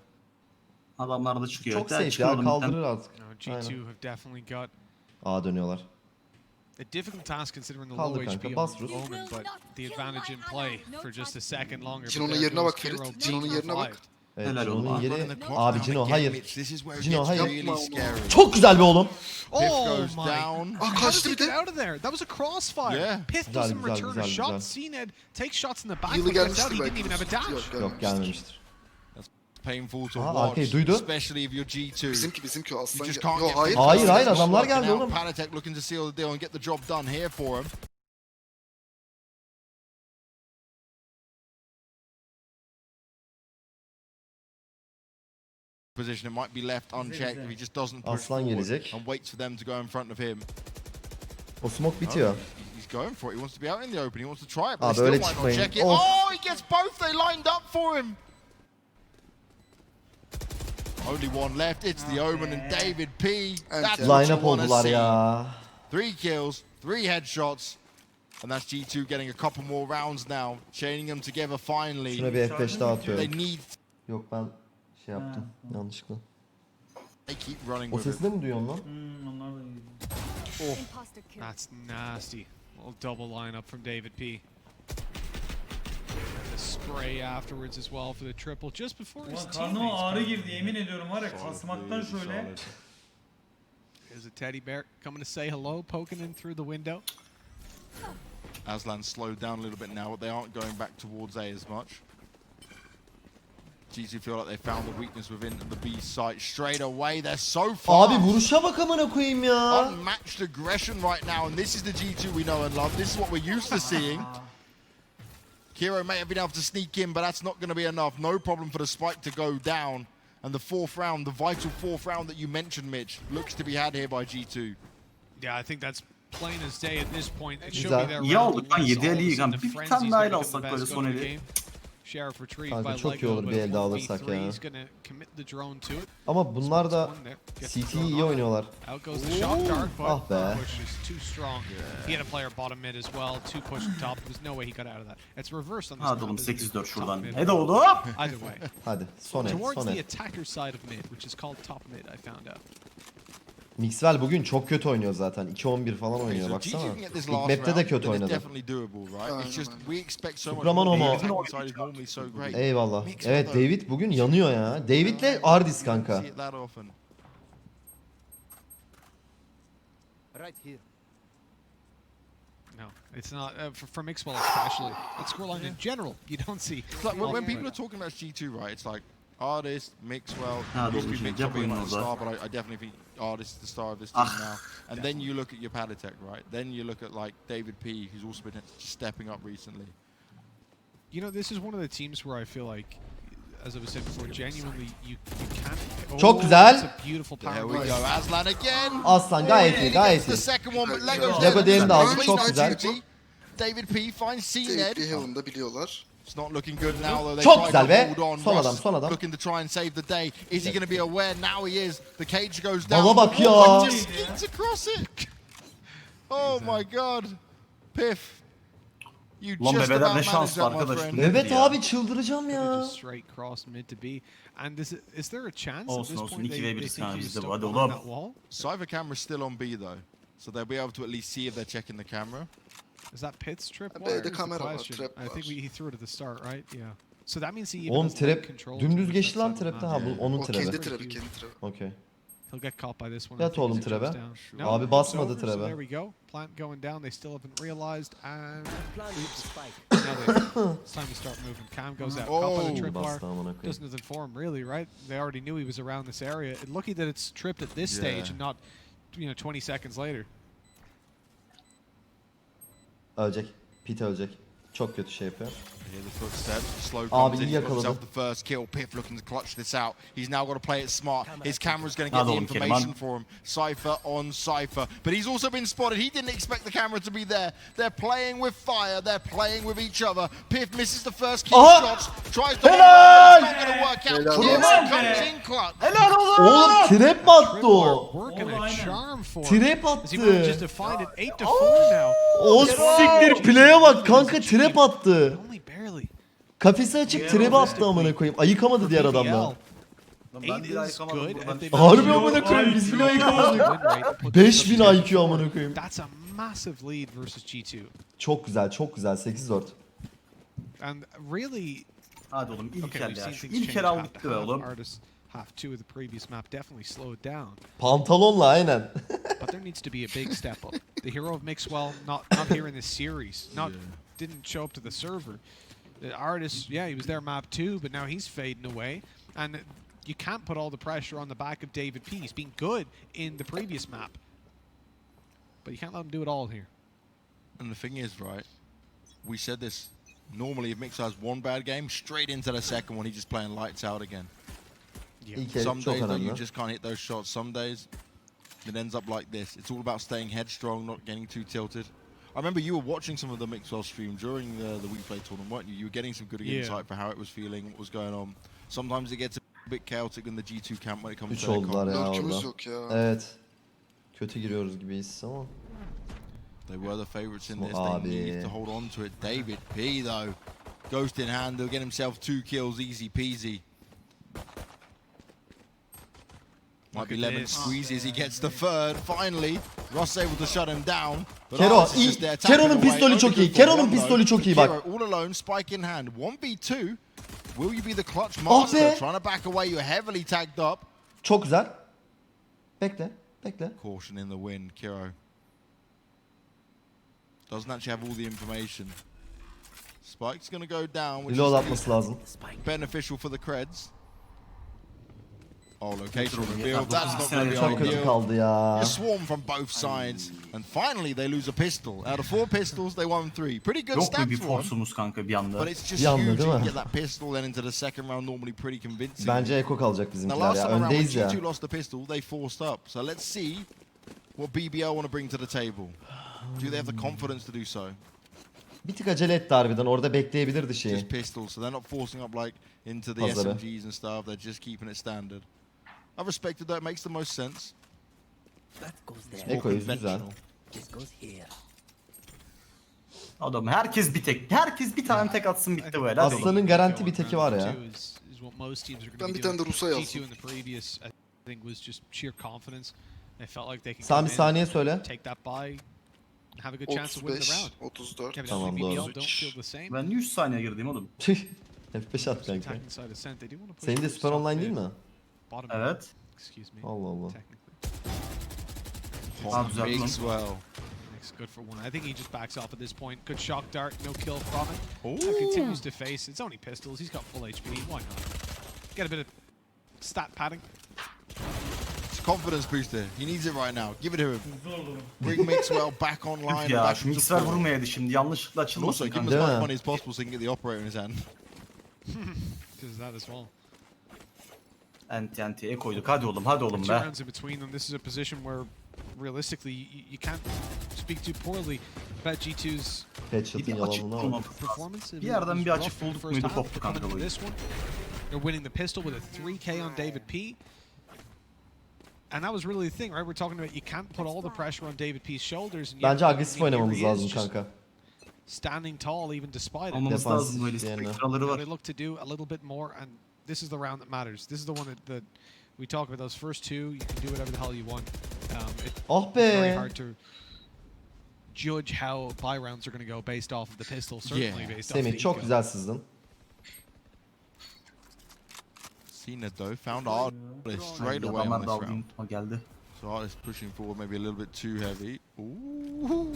E: Adamlar da çıkıyor.
A: Çok safe ya, kaldırır artık.
G: G2 have definitely got
A: A dönüyorlar.
G: a difficult task considering the
A: Kaldır
G: low
A: kanka,
G: HP
A: bas
G: on
A: Rus.
G: Omen, but the advantage in play for just a second longer.
C: Cino'nun
G: But there
C: yerine
G: goes
C: bak Ferit,
G: Kiro
C: Cino'nun
G: being
C: yerine bak.
G: revived.
A: Evet,
E: Helal
A: Cino'nun
E: oğlum.
A: yeri...
F: Running the clock
A: Abi
F: down
A: Cino
F: again,
A: hayır.
F: Mitch. This is where it
A: Cino,
F: gets
A: hayır.
F: really scary.
A: Çok güzel bir oğlum.
G: Oh
F: goes
G: my!
F: down.
C: Ah,
G: How did
C: kaçtı
G: he
C: bir
G: get
C: de.
G: out of there? That was a crossfire.
F: Yeah.
G: Pith
A: Güzel,
G: doesn't
A: güzel,
G: return a
A: güzel,
G: shot.
A: güzel.
G: Cned takes shots in the back.
C: Yılı
G: But turns out
C: gelmiştir
G: he didn't even have a
C: belki.
G: dash.
A: Yok gelmemiştir.
F: Painful to
A: Aha,
F: watch,
A: arkayı duydu.
F: especially if you're G2.
C: Bizimki
F: You
C: aslan.
F: just can't
C: Yo
F: get
C: hayır.
A: Hayır, hayır,
F: Not
A: adamlar
F: working
A: geldi
F: out.
A: oğlum.
F: Panatek looking to seal the deal and get the job done here for him. Position, it might be left unchecked if he just doesn't push
A: Aslan
F: forward
A: gelecek.
F: and waits for them to go in front of him.
A: O smoke bitiyor.
F: He's going for it. He wants to be out in the open. He wants to try it, but
A: Abi
F: they still
A: öyle
F: might not
A: çıkmayın.
F: check it.
A: Of.
F: Oh, he gets both. They lined up for him. Only one left. It's the Omen and David P. That's what
A: Line
F: you
A: up
F: want to
A: oldular
F: see.
A: ya.
F: 3 kills, 3 headshots, and that's G2 getting a couple more rounds now, chaining them together finally.
A: Şuna bir F5 daha
F: They
A: atıyorum.
F: need.
A: Yok ben şey yaptım yanlışlıkla.
F: They keep running
A: O
F: with it.
A: sesini mi duyuyorsun lan?
B: Onlar da iyi.
G: That's nasty. Little double lineup from David P. And the spray afterwards as well for the triple just before his
B: Ulan karnıma ağrı
G: teammates.
B: girdi, yemin ediyorum var ya, kasmaktan şöyle.
G: There's a teddy bear coming to say hello, poking in through the window.
F: Aslan slowed down a little bit now, but they aren't going back towards A as much. G2 feel like they found the weakness within the B site straight away. They're so fast.
A: Abi vuruşa bak amına koyayım ya.
F: Unmatched aggression right now, and this is the G2 we know and love. This is what we're used to seeing. Kiro may have been able to sneak in, but that's not going to be enough. No problem for the spike to go down. And the 4th round, the vital 4th round that you mentioned, Mitch, looks to be had here by G2.
G: Yeah, I think that's plain as day at this point. It should
A: Güzel.
G: be their
B: İyi
G: round
B: olduk
G: to
B: lan,
G: lose.
B: 7
G: All of a
B: eli
G: sudden
B: yıkan.
G: the
B: Bir
G: frenzy's
B: tane daha el
G: gonna
B: alsak
G: become the
B: böyle
G: best
B: son
G: gun in the
B: eli.
G: game. Sheriff retrieved
A: Kanka
G: by
A: çok iyi
G: Lego,
A: olur
G: but
A: bir el daha alırsak
G: 1v3
A: ya.
G: is gonna commit the drone to it.
A: Ama bunlar da CT'yi iyi oynuyorlar.
G: Out goes the shot dart, but
A: Ah be.
G: push is too strong. He had a player bottom mid as well. 2 push to top. There was no way he got out of that. It's reversed on this
B: Hadi
G: map,
B: oğlum
G: isn't it?
B: 8-4 şuradan.
G: Top mid.
B: Hadi oğlum.
G: Either way.
A: Hadi son el
G: Towards
A: son
G: the
A: el.
G: attacker side of mid, which is called top mid, I found out.
A: Mixwell bugün çok kötü oynuyor zaten. 2-11 falan oynuyor
F: So
A: baksana.
F: G2 can get this
A: İlk
F: last
A: map'te de
F: round,
A: kötü
F: then it's
A: oynadı.
F: definitely doable, right? It's just we expect so much
A: Supraman
F: more.
A: homo.
F: The attacking side is normally so great.
A: Eyvallah.
F: Mixwell
A: Evet
F: though.
A: David bugün yanıyor ya. David'le Ardis kanka.
F: See it that often.
G: No, it's not. For Mixwell especially. It's scoreline in general. You don't see.
F: It's like when people are talking about G2, right? It's like Artist, Mixwell,
E: Ha,
F: used to be
E: doğru,
F: Mixwell
E: yap
F: being
E: oyunu
F: like the
E: orada.
F: star, but I definitely think Artist is the star of this team now. And then you look at your Padatech, right? Then you look at like David P, who's also been stepping up recently.
G: You know, this is one of the teams where I feel like, as I was saying before, genuinely you can't.
A: Çok güzel.
G: That's a beautiful power
F: There we
G: play.
F: go, Aslan again.
A: Aslan gayet iyi, gayet
F: The
A: iyi.
F: second one, but Lego's
A: Lego diğerini de aldı,
F: Clean
A: çok
F: out
A: güzel.
F: duty. David P finds syen.
C: David Heaven'da biliyorlar.
F: It's not looking good now though. They
A: Çok
F: try
A: güzel
F: to
A: be.
F: hold on.
A: Son
F: Russ
A: adam, son adam.
F: looking to try and save the day. Is he going to be aware? Now he is. The cage goes down.
A: Bala bak ya.
F: Oh, he just skids across it. Oh my god. Piff. You
E: Lan
F: just
E: bebeden
F: about
E: ne şans
F: managed that, my
E: arkadaş.
F: friend.
A: Evet abi çıldıracağım
G: Could've
A: ya.
G: just straight cross mid to B. And is there a chance at
E: Olsun,
G: this
E: olsun.
G: point
E: 2v1
G: they think
E: kanka
G: he's
E: bizde bu.
G: stuck
E: Hadi
G: behind
E: oğlum.
G: that wall?
F: Cypher camera's still on B though. So they'll be able to at least see if they're checking the camera.
G: Is that Pitt's trip?
C: Ha,
G: wire
C: B'de
G: is the
C: kamera var,
G: question.
C: trap
G: I think
C: var.
G: he threw it at the start, right? Yeah. So that means he even
A: Oğlum
G: has light
A: trap
G: control
A: dümdüz
G: towards
A: geçti
G: that
A: lan
G: side of the
A: trapte. Ha
G: map.
A: bu onun
C: O kendi
A: trap'i.
C: trap'i, kendi trap'i.
A: Okey.
G: He'll get caught by this one. I
A: Yat
G: think, as
A: oğlum
G: it goes
A: trap'e.
G: down.
A: Abi
G: No, it's
A: basmadı
G: over, so
A: trap'e.
G: there we go. Plant going down. They still haven't realized. And now it's time to start moving. Cam goes out. Caught by the trip wire.
A: Bastı amına koyayım.
G: Doesn't inform really, right? They already knew he was around this area. And lucky that it's tripped at this stage
F: Yeah.
G: and not, 20 seconds later.
A: Ölecek. Pete ölecek. Çok kötü şey yapıyor.
F: Hear the footsteps. Slow
A: Abi
F: comes in.
A: iyi
F: He's got
A: yakaladı.
F: himself the first kill. Piff looking to clutch this out. He's now got to play it smart. His camera's going to get
E: Hadi
F: the
E: oğlum Kerim,
F: information
E: hadi.
F: for him. Cypher on Cypher. But he's also been spotted. He didn't expect the camera to be there. They're playing with fire. They're playing with each other. Piff misses the first kill
A: Aha!
F: shots. Tries to
A: Helal!
F: It's not going to work out.
C: Helal
F: Kill
C: olsun.
F: comes in clutch.
E: Helal oğlum.
A: Oğlum trap mi attı
G: Trip
A: o?
G: wire working a
E: Aynen.
G: charm for him.
A: Trap
G: As he manages
A: attı.
G: to find it 8-4 now.
A: O siktir play'e bak kanka trap attı.
G: Only barely.
A: Kafesi açık trap attı amına koyayım. Ayıkamadı diğer adamlar.
E: Lan ben
G: Eight
E: bir
G: is
E: ayıkamadım
G: good.
E: buradan.
G: and they
A: Harbi
G: managed
A: amına
G: to-
A: koyayım biz bile ayıkamadık.
G: Win rate puts
A: 5000
G: them-
A: IQ amına koyayım.
G: That's a massive lead versus G2.
A: Çok güzel çok güzel 8-4.
G: And really,
E: Hadi oğlum ilk
G: okay,
E: el
G: we've
E: ya.
G: seen
E: Şu
G: things
E: ilk
G: change.
E: el aldık
G: Half
E: be oğlum.
G: artists, half two of the previous map definitely slowed down.
A: Pantolonla aynen.
G: But there needs to be a big step up. The hero of Mixwell, not here in this series. Didn't show up to the server. The artist, yeah, he was there map 2, but now he's fading away. And you can't put all the pressure on the back of David P. He's been good in the previous map. But you can't let him do it all here.
F: And the thing is, right, we said this, normally if Mixer has one bad game, straight into the second one, he's just playing lights out again.
A: İlk el
F: Some
A: çok
F: days though, you
A: önemli.
F: just can't hit those shots. Some days, it ends up like this. It's all about staying headstrong, not getting too tilted. I remember you were watching some of the Mixwell stream during the We Play tournament, weren't you? You were getting some good
G: Yeah.
F: insight for how it was feeling, what was going on. Sometimes it gets a bit chaotic in the G2 camp when it comes
A: 3
F: to their
A: oldular
F: comp.
A: ya
C: Lurkümüz
A: orada.
C: yok ya.
A: Evet. Kötü giriyoruz gibiyiz ama.
F: They were the favourites in this.
A: Abi.
F: They needed to hold on to it. David P though, ghost in hand, he'll get himself 2 kills, easy peasy. Might be
G: at
F: lemon
G: this.
F: squeezy as he gets the third. Finally, Ross able to shut him down. But
A: Kero,
F: Artis is just there tapping
A: Kero'nun
F: away.
A: pistolü
F: Only
A: çok
F: good
A: iyi.
F: for
A: Kero'nun
F: one though.
A: pistolü çok iyi bak.
F: Kero all alone, spike in hand. 1v2. Will you be the clutch
A: Ah
F: master?
A: be.
F: Trying to back away, you're heavily tagged up.
A: Çok güzel. Bekle. Bekle.
F: Caution in the wind, Kero. Doesn't actually have all the information. Spike's gonna go down, which
A: Reload
F: is
A: atması lazım.
F: beneficial for the creds. Oh, location
E: Yeter,
F: revealed.
E: yeter.
F: That's not going to
A: Çok
F: be
A: kötü
F: ideal.
A: kaldı ya.
F: You swarm from both sides, and finally they lose a pistol. Out of 4 pistols, they won 3. Pretty good
E: Yok mu
F: stats
E: bir
F: for them.
E: forsumuz kanka bir anda?
F: But it's just
A: Bir anda,
F: huge.
A: değil
F: You
A: mi?
F: get that pistol, then into the second round, normally pretty convincing.
A: Bence Eko kalacak
F: Now,
A: bizimkiler
F: last
A: ya.
F: time around, when
A: Öndeyiz ya.
F: G2 lost the pistol, they forced up. So let's see what BBL want to bring to the table. Do they have the confidence to do so?
A: Bir tık acele etti harbiden. Orada bekleyebilirdi şeyi.
F: Just pistols, so they're not forcing up like into the
A: Pazarı.
F: SMGs and stuff. They're just keeping it standard. I've respected that. It makes the most sense. It's more
A: Eko güzel.
F: conventional.
E: Adam herkes bir tane tek atsın bitti böyle. Hadi.
A: Aslanın garanti bir teki var ya.
C: Ben bir tane de Rus'a yazdım.
G: G2 in the previous, I think, was just sheer confidence. They felt like they could
A: Sen
G: come
A: bir
G: in,
A: saniye söyle.
G: take that buy, and have a good chance to win the
C: 35,
G: round.
C: 34.
G: Yeah, but
A: Tamam,
G: BBL
A: doğru.
G: don't feel the same.
E: Ben 100 saniye girdim oğlum.
A: F5 at kanka.
G: Attacking side ascent, they do want to push
A: Senin de
G: for
A: süper
G: some
A: online değil
G: mid.
A: mi?
G: Bottom
E: Evet.
G: excuse me.
A: Allah Allah.
G: Technically.
E: Abi güzel lan.
F: Makes well.
G: Makes good for one. I think he just backs off at this point. Good shock dart, no kill from it.
F: Ooh.
G: Continues to face. It's only pistols. He's got full HP. Why not? get a bit of stat padding.
F: It's a confidence booster. He needs it right now. Give it to him. Bring Mixwell back online.
E: Üf ya
F: back
E: şu
F: to
E: Mixwell
F: full.
E: vurmayaydı şimdi. Yanlışlıkla
F: And also
E: açılmasın
F: give him as
E: kanka.
A: Değil
F: much
A: mi?
F: money as possible so he can get the operator in his hand.
G: Because that as well.
E: NTNT'ye koyduk. Hadi oğlum be.
G: 2 rounds in between them. This is a position where realistically you can't speak too poorly about G2's
A: Headshot'ın
E: Bir açık
A: yalanına bak.
E: bulmadı.
G: performance.
E: Bir yerden bir
G: It was
E: açık
G: rough in the
E: bulduk
G: first
E: muydu
G: half,
E: koptu
G: but
E: kanka
G: coming
E: bu
G: into
E: iş.
G: this one, they're winning the pistol with a 3K on David P. And that was really the thing, right? We're talking about you can't put all the pressure on David P's shoulders. And yet
A: Bence agresif
G: here he
A: oynamamız
G: is,
A: lazım
G: just
A: kanka.
G: standing tall even despite it.
E: Almamız
A: Defansif
E: lazım böyle
A: yerine.
E: spektraları
G: Now
E: var.
G: they look to do a little bit more, and this is the round that matters. This is the one that we talk about. Those first two, you can do whatever the hell you want.
A: Ah
G: It's very
A: be.
G: hard to judge how buy rounds are going to go based off of the pistol. Certainly based off
A: Semih
G: the
A: çok
G: eco.
A: güzel sızdın.
F: Cena though found Artist straight away on
E: Adamlar
F: this
E: daldı
F: round.
E: unutma geldi.
F: So Artist pushing forward maybe a little bit too heavy. Ooh,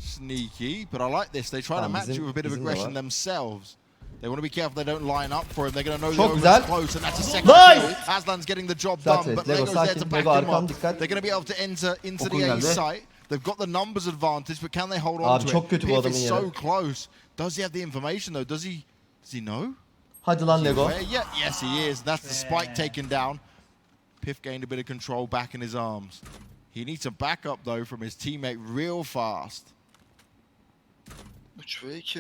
F: sneaky. But I like this. They try to
A: Tamam,
F: match
A: bizim-
F: you with a bit of
A: bizim de
F: aggression
A: var.
F: themselves. They want to be careful they don't line up for him. They're going to know
A: Çok
F: the
A: güzel.
F: over's close, and that's a second
A: Nice!
F: kill. Aslan's getting the job
A: Güzel
F: done,
A: trade.
F: but
A: Lego
F: Lego's there to
A: sakin.
F: back
A: Lego
F: him
A: arkam
F: up.
A: dikkat.
F: They're going to be able to enter into
E: Okun
F: the A
E: geldi.
F: site. They've got the numbers advantage, but can they hold on
A: Abi
F: to
A: çok
F: it?
A: kötü bu
F: Piff
A: adamın
F: is
A: yeri.
F: so close. Does he have the information though? Does he know?
A: Hadi lan Lego.
F: Yeah, yes he is. That's the spike taken down. Piff gained a bit of control back in his arms. He needs a backup though from his teammate real fast.
C: 3 ve 2.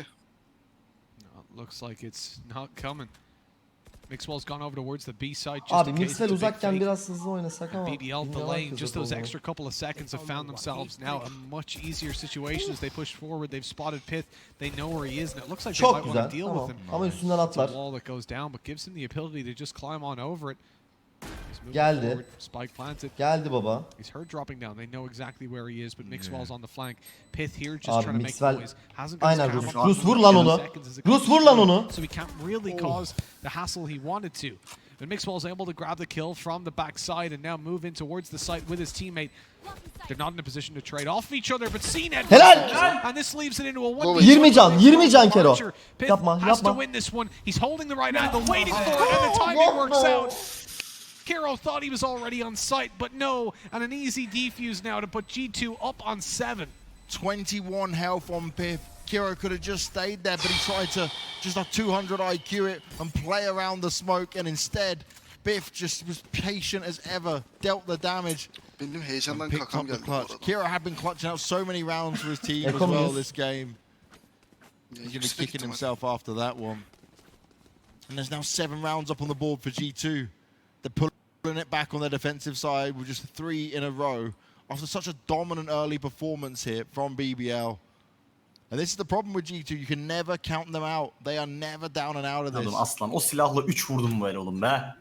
G: No, it looks like it's not coming. Mixwell's gone over towards the B side just
A: Abi
G: in case
A: Mixwell
G: it's a big
A: uzakken
G: fake.
A: biraz hızlı oynasak ama.
G: BBL
A: bilmiyorum
G: delaying
A: ki
G: just
A: zaten
G: those
A: onu.
G: extra couple of seconds have found themselves now a much easier situation as they push forward. They've spotted Pith. They know where he is, and it looks like they
A: Çok
G: might want to
A: güzel.
G: deal
A: Tamam.
G: with him.
A: Ama üstünden
G: It's a
A: atlar.
G: wall that goes down, but gives him the ability to just climb on over it. He's moving
A: Geldi.
G: forward, spike planted.
A: Geldi baba.
G: He's heard dropping down. They know exactly where he is, but Mixwell's on the flank. Pith here just
A: Abi
G: trying to make
A: Mixwell-
G: noise. Hasn't got his
A: Aynen
G: camera
A: Rus.
G: on
A: Rus
G: for
A: vur lan
G: 10
A: onu.
G: seconds as it
A: Rus
G: comes
A: vur lan
G: through,
A: onu.
G: so he can't really cause the hassle he wanted to. But Mixwell's able to grab the kill from the backside and now move in towards the site with his teammate. They're not in a position to trade off each other, but syen
A: Helal!
G: and this leaves it into a
A: 20 can, 20 can Kero.
G: Archer. Pith
A: Yapma,
G: has to
A: yapma.
G: win this one. He's holding the right angle, waiting for it, and the timing works out. Kero thought he was already on site, but no, and an easy defuse now to put G2 up on 7.
F: 21 health on Piff. Kiro could have just stayed there, but he tried to just a 200 IQ it and play around the smoke, and instead, Biff just was patient as ever, dealt the damage,
C: Benim
F: and
C: heyecandan
F: picked
C: kakam
F: up the
C: geldi bu
F: clutch.
C: arada.
F: Kiro had been clutching out so many rounds for his team as
A: Eko
F: well
A: muyuz?
F: this game.
C: Ya,
F: He's going to be
C: yüksek
F: kicking
C: ihtimal.
F: himself after that one. And there's now 7 rounds up on the board for G2. They're pulling it back on their defensive side with just 3 in a row after such a dominant early performance here from BBL. And this is the problem with G2. You can never count them out. They are never down and out of this.
E: Oğlum aslan o silahla 3 vurdum böyle oğlum be.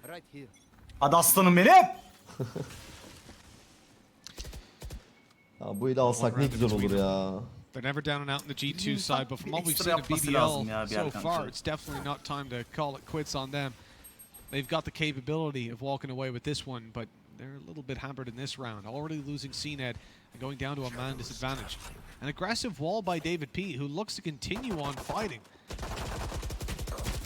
E: Hadi aslanım benim.
A: Ya bu ile alsak ne güzel olur ya.
G: They're never down and out in the G2 side, but from what we've
E: Ekstra
G: seen of
E: yapması lazım ya
G: BBL
E: bir
G: so
E: yerden
G: far,
E: sonra.
G: it's definitely not time to call it quits on them. They've got the capability of walking away with this one, but they're a little bit hampered in this round. Already losing syen and going down to a man disadvantage. An aggressive wall by David P, who looks to continue on fighting.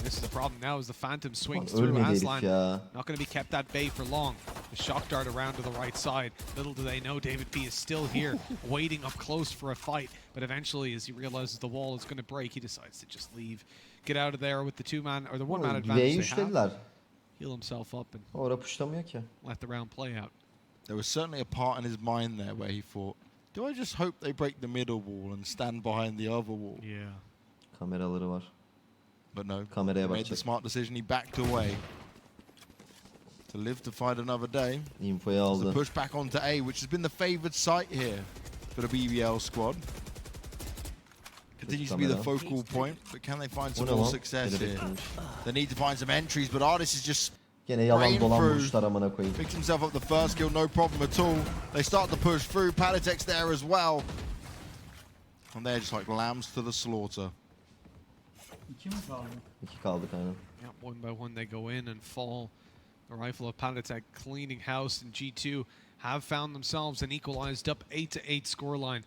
G: This is the problem now as the Phantom swings through.
A: Ölmedi herif
G: Aslan
A: ya.
G: not going to be kept at bay for long. The shock dart around to the right side. Little do they know David P is still here, waiting up close for a fight. But eventually, as he realizes the wall is going to break, he decides to just leave. Get out of there with the 2-man or the 1-man advantage
A: V'yi
G: they have.
A: üçlediler.
G: Heal himself up and
A: Orada puşlamıyor ki.
G: let the round play out.
F: There was certainly a part in his mind there where he thought, do I just hope they break the middle wall and stand behind the other wall?
G: Yeah.
A: Kameraları var.
F: But no,
A: Kameraya
F: he made the
A: bakacak.
F: smart decision. He backed away to live to fight another day.
A: Infoyu
F: To
A: aldı.
F: push back onto A, which has been the favoured site here for the BBL squad. Continues to be the
A: kamera.
F: focal point, but can they find
A: Bu
F: some
A: ne
F: more
A: lan?
F: success here?
A: Kelebekmiş.
F: They need to find some entries, but Artis is just
A: Gene yalan
F: Rain
A: dolan
F: through.
A: vuruşlar amına koyayım.
F: picked himself up the first kill, no problem at all. They start to push through. Palatek's there as well. And they're just like lambs to the slaughter.
B: 2 mi kaldı?
A: 2 kaldık aynen.
G: Yeah, one by one they go in and fall. The rifle of Panatek cleaning house, and G2 have found themselves an equalized up 8-8 scoreline.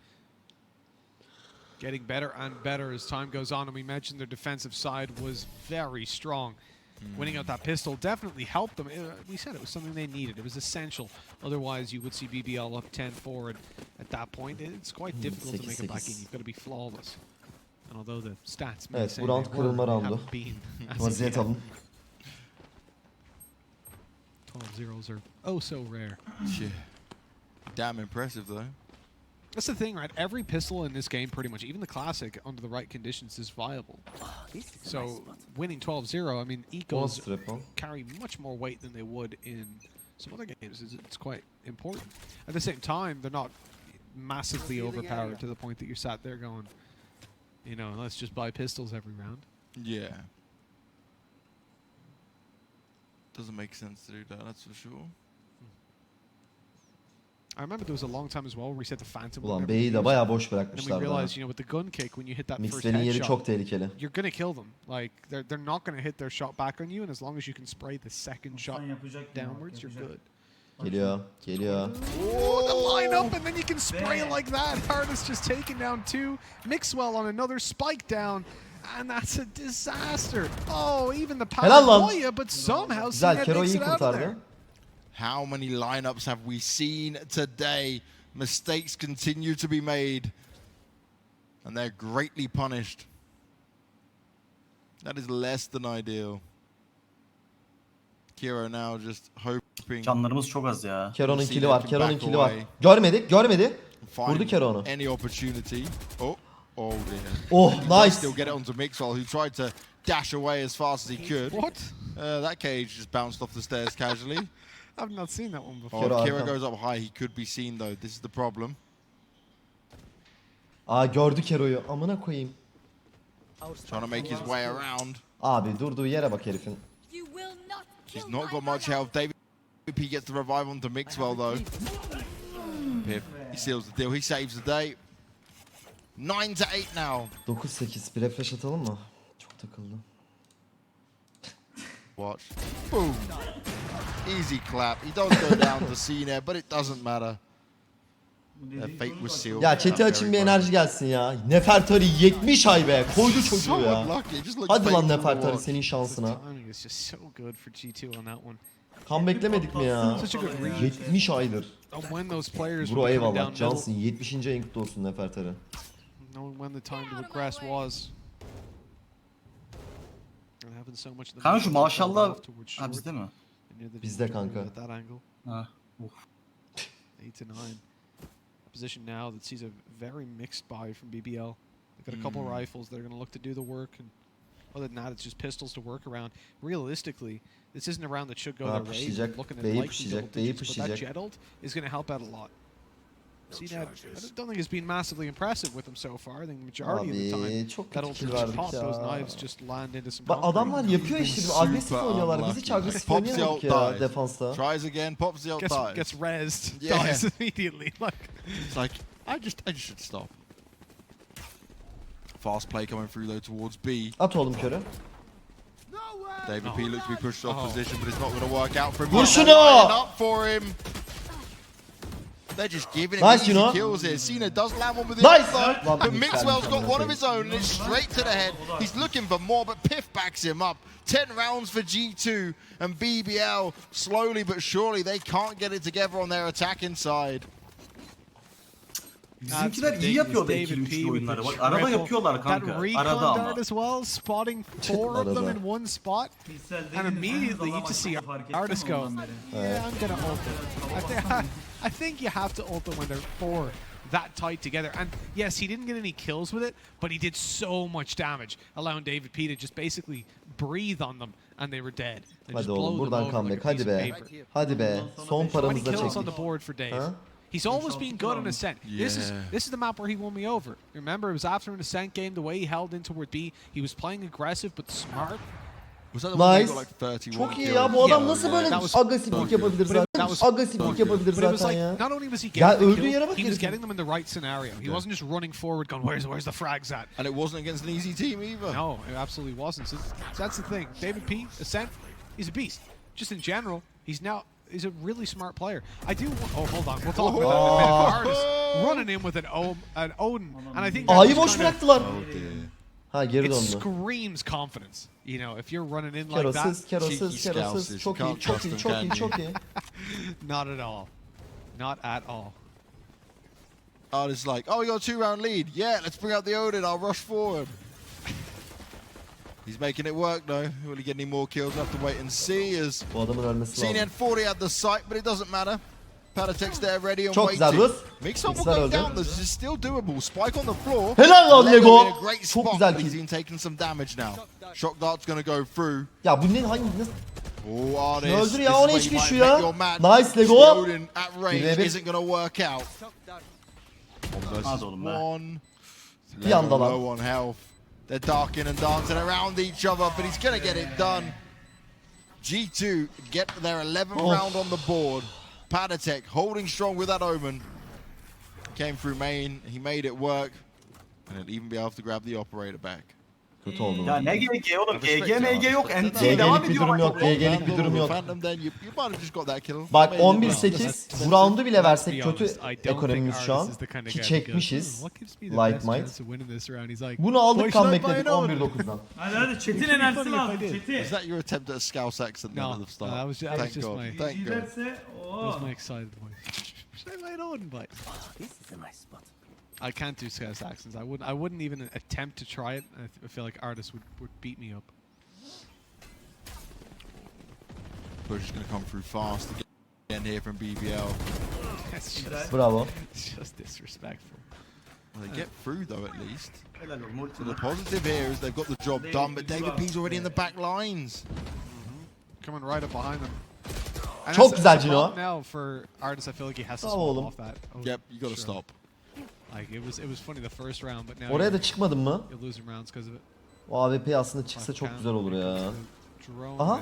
G: Getting better and better as time goes on, and we mentioned their defensive side was very strong. winning out that pistol definitely helped them. We said it was something they needed. It was essential. Otherwise, you would see BBL up 10-4, and at that point, it's quite difficult to make it back in. You've got to be flawless. And although the stats may
A: Evet,
G: say
A: bu round
G: they
A: kırılma
G: were,
A: roundu.
G: haven't been as of
A: Vaziyet
G: yet.
A: alın.
G: 12-0s are oh so rare.
F: Yeah. Damn impressive though.
G: That's the thing, right? Every pistol in this game, pretty much, even the classic, under the right conditions, is viable. So, winning 12-0, I mean,
A: O
G: ecos
A: strap on.
G: carry much more weight than they would in some other games. It's quite important. At the same time, they're not massively overpowered to the point that you're sat there going, you know, let's just buy pistols every round.
F: Yeah. Doesn't make sense to do that, that's for sure.
G: I remember there was a long time as well where we said the Phantom.
A: Ulan B'yi de bayağı boş
G: And then we
A: bırakmışlar da.
G: realized, you know, with the gun kick, when you hit that first
A: Mixlerin yeri
G: headshot,
A: çok tehlikeli.
G: you're gonna kill them. Like they're not gonna hit their shot back on you, and as long as you can spray the second shot
B: Sen yapacak mı?
G: downwards, you're good.
A: Geliyor, geliyor.
G: Oh, the lineup, and then you can spray like that. Hardest just taken down 2. Mixwell on another spike down, and that's a disaster. Oh, even the
A: Helal lan.
G: paranoia, but somehow
A: Güzel,
G: Syen
A: Kero
G: makes
A: iyi
G: it out of there.
A: kurtardı.
F: How many lineups have we seen today? Mistakes continue to be made, and they're greatly punished. That is less than ideal. Kiro now just hoping.
E: Canlarımız çok az ya.
A: Kero'nun
F: Syen
A: kili var,
F: can
A: Kero'nun
F: back
A: kili var.
F: away,
A: Görmedi.
F: find
A: Vurdu Kero onu.
F: any opportunity. Oh dear.
A: Oh,
F: He does
A: nice.
F: still get it onto Mixwell, who tried to dash away as fast as he could.
G: What?
F: That cage just bounced off the stairs casually.
G: I've not seen that one before.
F: Oh,
A: Kero
F: Kiro
A: arkam.
F: goes up high. He could be seen though. This is the problem.
A: Aa gördü Kero'yu. Amına koyayım.
F: Trying to make his way around.
A: Abi durduğu yere bak herifin.
F: He's not got much health. David P gets the revive onto Mixwell though. Pip, he seals the deal. He saves the day. 9-8 now.
A: 9-8. Bir refresh atalım mı? Çok takıldı.
F: Watch. Boom. Easy clap. He does go down to Cena, but it doesn't matter. Their fate was sealed.
A: Ya chat'i açın bir enerji gelsin ya. Nefertari 70 ay be. Koydu çocuğu
F: So
A: ya.
F: unlucky. It just looks
A: Hadi lan
F: painful to
A: Nefertari
F: watch.
A: senin
G: The
A: şansına.
G: timing is just so good for G2 on that one.
A: Kan beklemedik mi ya?
G: Such a good read.
A: 70 aydır.
G: When those players
A: Bro
G: were coming down
A: eyvallah
G: middle,
A: cansın. 70. ayın kutlu olsun Nefertari.
G: knowing when the time to regress was. And having so much of the
E: Kanka şu
G: momentum held
E: maşallah
G: off towards
E: ha
G: short.
E: bizde mi?
G: And near the
A: Bizde
G: majority
A: kanka.
G: At that angle,
E: Ha.
G: 8-9. Position now that sees a very mixed buy from BBL. They've got a couple rifles that are going to look to do the work, and other than that, it's just pistols to work around. Realistically, this isn't a round that should go their way.
A: pushlayacak,
G: We're looking at
A: B'yi
G: likely
A: pushlayacak,
G: double
A: B'yi
G: digits, but that
A: pushlayacak.
G: jet ult is going to help out a lot. CNAD, I don't think it's been massively impressive with him so far. I think the majority of the
A: Abi
G: time,
A: çok
G: that
A: kötü
G: ult
A: kill
G: just
A: verdik
G: pop, those
A: ya.
G: knives just land into some
A: Bak
G: concrete.
A: adamlar yapıyor işte bir agresif
F: Super
A: oynuyorlar. Biz
F: unlucky.
A: hiç agresif
F: Pops the
A: oynayamadık
F: ult
A: ya
F: dies.
A: defansta.
F: Tries again. Pops the ult dies.
G: Gets rezzed,
F: Yeah.
G: dies immediately. Like,
F: It's like I just should stop. Fast play coming through though towards B.
A: At oğlum körü.
F: David P looks to be pushed off position, but it's not going to work out for him.
A: Vur
F: Yet.
A: şunu!
F: They're lining up for him. They're just giving him
A: Nice,
F: easy
A: you know.
F: kills here. Cena does land one with the
A: Nice!
F: ult though,
A: Lan
F: but
A: mükemmel,
F: Mixwell's got
A: mükemmel.
F: one of his own, and it's straight to the head. He's looking for more, but Piff backs him up. 10 rounds for G2, and BBL slowly but surely they can't get it together on their attacking side.
E: Bizimkiler iyi yapıyor da ikili üçlü oyunları. Bak arada yapıyorlar kanka.
G: That recon
E: Arada ama.
G: dart as well, spotting 4 of them
A: Arada.
G: in one spot. And immediately you just see artists go, yeah, I'm gonna ult them. I think you have to ult them when they're 4 that tight together. And yes, he didn't get any kills with it, but he did so much damage, allowing David P to just basically breathe on them, and they were dead. And just
A: Hadi oğlum
G: blow them
A: buradan
G: over like
A: comeback.
G: a piece
A: Hadi
G: of
A: be.
G: paper.
A: Hadi be. Son
G: 20
A: paramızı da
G: kills on the
A: çektik.
G: board for Dave.
A: Huh?
G: He's always been good in Ascent. This
F: Yeah.
G: is the map where he won me over. Remember, it was after an Ascent game, the way he held in toward B, he was playing aggressive but smart.
F: Was that the one
A: Nice.
F: that got like 31
A: Çok iyi
F: kills?
A: ya bu adam
G: Yeah.
A: nasıl böyle
G: That was-
A: agresiflik yapabilir
G: But it-
A: zaten.
G: that was-
A: Agresiflik yapabilir
G: But it was
A: zaten
G: like,
A: ya.
G: not only was he
A: Ya
G: getting the
A: öldüğü
G: kill,
A: yere bak
G: he was
A: herifin.
G: getting them in the right scenario. He wasn't just running forward going, where's the frags at?
F: And it wasn't against an easy team either.
G: No, it absolutely wasn't. So that's the thing. David P, Ascent, he's a beast. Just in general, he's a really smart player. I do. Oh, hold on. We'll talk about that in a minute. Artist running in with an Odin, and I think that
A: A'yı
G: was
A: boş
G: kinda-
A: bıraktılar.
F: Oh dear.
A: Ha geri
G: it
A: döndü.
G: screams confidence. You know, if you're running in like
A: Kerosuz,
G: that,
A: kerosuz,
C: cheeky
A: kerosuz.
C: scouses.
A: Çok iyi,
C: Can't
A: çok
C: trust
A: iyi,
C: them,
A: çok
C: can
A: iyi,
C: you?
A: çok iyi.
G: not at all. Not at all.
C: Artist's like, oh, we got a 2-round lead. Yeah, let's bring out the Odin. I'll rush forward. He's making it work though. Will he get any more kills? We'll have to wait and see. As
A: Bu adamın ölmesi
C: syen
A: lazım.
C: 40 at the site, but it doesn't matter. Patatek's there ready and
A: Çok güzel
C: waiting.
A: Rus.
C: Mix-up will
A: İkizler
C: go
A: öldü.
C: down. This is still doable. Spike on the floor.
A: Helal lan
C: Lego in
A: Lego.
C: a great
A: Çok
C: spot,
A: güzel
C: but he's
A: kill.
C: been taking some damage now. Shock dart's gonna go through.
A: Ya bu ne hangi nasıl?
C: Oh, Artist.
A: Öldür ya,
C: This
A: on
C: is where you
A: HP şu
C: might
A: ya.
C: make your match.
A: Nice Lego.
C: The Odin at range
A: Birebir.
C: isn't gonna work out.
E: Hadi oğlum be.
C: One.
A: Bir anda lan.
C: Low on health. They're darking and dancing around each other, but he's gonna get it done. G2 get their 11th round on the board. Patatek holding strong with that Omen. Came through main, he made it work. And he'll even be able to grab the operator back.
A: Kötü oldu.
E: Ya ne GG oğlum?
C: Respect
E: GG MG yok.
C: Artist.
E: NT devam
A: GG'lik bir
E: ediyor.
A: durum yok.
E: bak.
A: GG'lik bir durum yok.
C: Phantom, then you might have just got that kill.
A: Bak
C: Maybe well.
A: 11-8 bu roundu bile versek
G: Be
A: kötü
G: honest, I don't
A: ekonomimiz
G: think
A: şu an.
G: Artist is the kind of
A: Ki
G: guy that
A: çekmişiz.
G: goes, "What gives me the
A: Light
G: best
A: might.
G: chance of winning this round?" He's like,
A: Bunu aldık
G: "Why should I
A: comeback'ledik
G: buy an Odin?"
A: 11-9'dan.
B: Hadi hadi Çetin
G: It'd be
B: enerjisi
G: funny if I
B: lazım.
G: did.
B: Çetin.
C: Is that your attempt at a Scouse accent then
G: No,
C: at the start?
G: no, that was
C: Thank
G: just
C: God.
G: my-
C: Thank God.
B: İzlerse
G: That was
B: o.
G: my excited voice. Should I buy an Odin bite? I can't do Scouse accents. I wouldn't even attempt to try it. I feel like artists would beat me up.
C: Push is going to come through fast again here from BBL.
G: That's just,
A: Bravo.
G: it's just disrespectful.
C: Well, they get through though at least.
E: Helal olsun, ulti
C: So the
E: de.
C: positive here is they've got the job done, but David P's already in the back lines.
G: Coming right up behind them. And
A: Çok
G: it's
A: güzel
G: a
A: Cino.
G: lot now for artists. I feel like he has to
A: Bravo
G: swap
A: oğlum.
G: off that. Oh,
C: Yep, you got to
G: sure.
C: stop.
G: Like it was funny the first round, but now
A: Oraya da çıkmadın mı?
G: you're losing rounds because of it.
A: O AWP aslında çıksa çok güzel olur ya. Aha.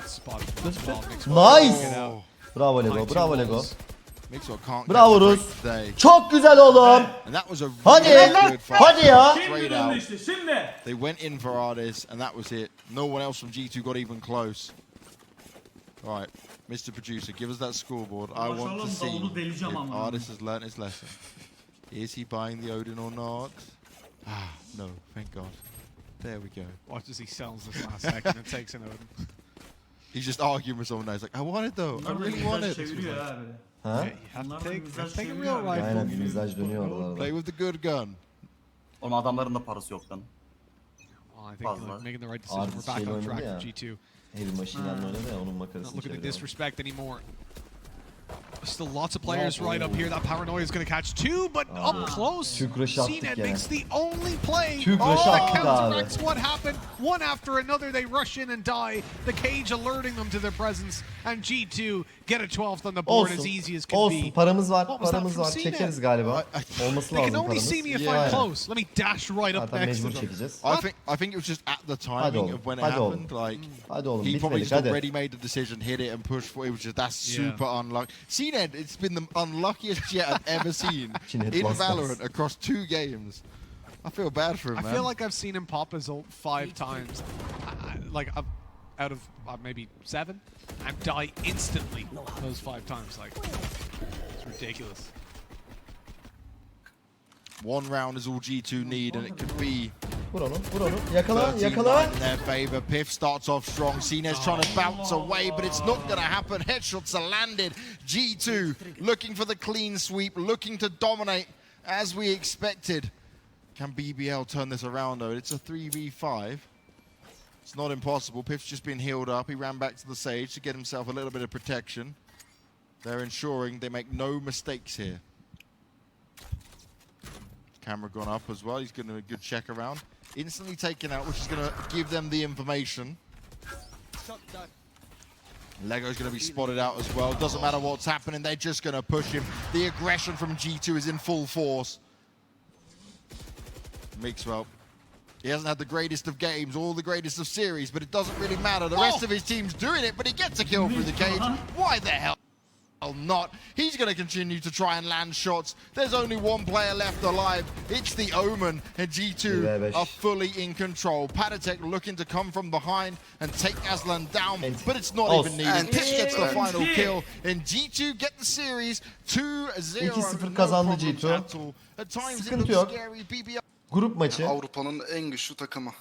A: Gözüktü. Nice. Bravo Lego, bravo Lego.
C: Mixwell can't
A: Bravo
C: get the
A: Rus.
C: break today.
A: Çok güzel oğlum.
C: And that was a
A: Hadi.
C: really good fight.
A: Hadi ya.
B: Şimdi
C: Straight
B: döndü
C: out.
B: işte şimdi.
C: They went in for Artis, and that was it. No one else from G2 got even close. All right, Mr. Producer, give us that scoreboard. I want to
B: Maşallah,
C: see
B: davulu deleyeceğim
C: if
B: ama.
C: Artis has learnt his lesson. Is he buying the Odin or not? Ah, no, thank God. There we go.
G: Watch as he sells this last second and takes an Odin.
C: He's just arguing with someone now. He's like, I want it though. I
B: Bunlar da
C: really want
B: güzel
C: it.
B: çeviriyor ha böyle.
A: Ha?
G: Yeah, you have
B: Bunlar
G: to
B: da
G: take,
B: güzel
G: take a
B: çeviriyor
G: real
B: abi.
G: rifle.
A: Aynen bir mizaj dönüyor
C: Play
A: oralarda.
C: with the good gun.
E: Oğlum adamların da parası yok lan.
G: Oh, I think
E: Fazla.
G: like, making the right decision.
A: Artist
G: We're back
A: şeyle
G: on track
A: oynadı
G: for
A: ya.
G: G2.
A: Heavy Machine'den oynadı ya onun
G: Not
A: makarasını
G: looking to
A: çeviriyor.
G: disrespect anymore. Still lots of players right up here. That paranoia is going to catch two, but up close.
A: Türk rush'ı attık
G: Syen
A: gene.
G: makes the only play.
A: Türk rush'ı
G: that
A: attık abi.
G: counteracts what happened. One after another, they rush in and die. The cage alerting them to their presence, and G2 get a 12th on the board as
A: Olsun.
G: easy as can
A: Olsun.
G: be.
A: Paramız var.
G: What was that
A: Paramız
G: from
A: var.
G: Syen?
A: Çekeriz galiba. Olması
G: They can
A: lazım
G: only
A: paramız.
G: see me if
C: Yeah.
G: I'm close. Let me dash right up
A: Zaten
G: next to
A: mecbur
G: them.
A: çekeceğiz.
C: I think it was just at the timing
A: oğlum,
C: of when it
A: hadi oğlum.
C: happened. Like
A: Hadi oğlum
C: he probably
A: bitmedik
C: just
A: hadi.
C: already made the decision, hit it and pushed for it. Was just that's
G: Yeah.
C: super unlucky. Syen, it's been the unluckiest jet I've ever seen
A: Chin
C: in
A: lost
C: Valorant across 2 games. I feel bad for him,
G: I
C: man.
G: feel like I've seen him pop his ult 5 times, like out of maybe 7, and die instantly those 5 times. Like, it's ridiculous.
C: One round is all G2 need, and it could be
A: Vur onu, vur onu. Yakala,
C: 13-9
A: yakala.
C: in their favor. Piff starts off strong. Syen's trying to bounce away, but it's not going to happen. Headshots are landed. G2 looking for the clean sweep, looking to dominate as we expected. Can BBL turn this around though? It's a 3v5. It's not impossible. Piff's just been healed up. He ran back to the Sage to get himself a little bit of protection. They're ensuring they make no mistakes here. Camera gone up as well. He's getting a good check around. Instantly taken out, which is going to give them the information. Lego's going to be spotted out as well. Doesn't matter what's happening. They're just going to push him. The aggression from G2 is in full force. Mixwell. He hasn't had the greatest of games or the greatest of series, but it doesn't really matter. The rest of his team's doing it, but he gets a kill through the cage. Why the hell not? He's going to continue to try and land shots. There's only one player left alive. It's the Omen, and G2 are fully in control. Patatek looking to come from behind and take Aslan down, but it's not even needed. Piss gets the final kill, and G2 get the series 2-0.
A: 2-0 kazandı G2.
C: At times it
A: Sıkıntı
C: looks
A: yok.
C: scary. BBL
A: Grup maçı.
H: Avrupa'nın en güçlü takımı.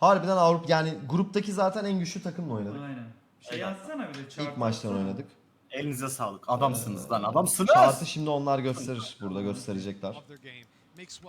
A: Harbiden Avrupa yani gruptaki zaten en güçlü takımla oynadık.
B: Aynen. Şey yazsana bir de chart
A: İlk maçtan
B: yazsana.
A: oynadık.
E: Elinize sağlık. Adamsınız lan adamsınız.
A: Chart'ı şimdi onlar gösterir. Burada gösterecekler.
G: of their game. Makes well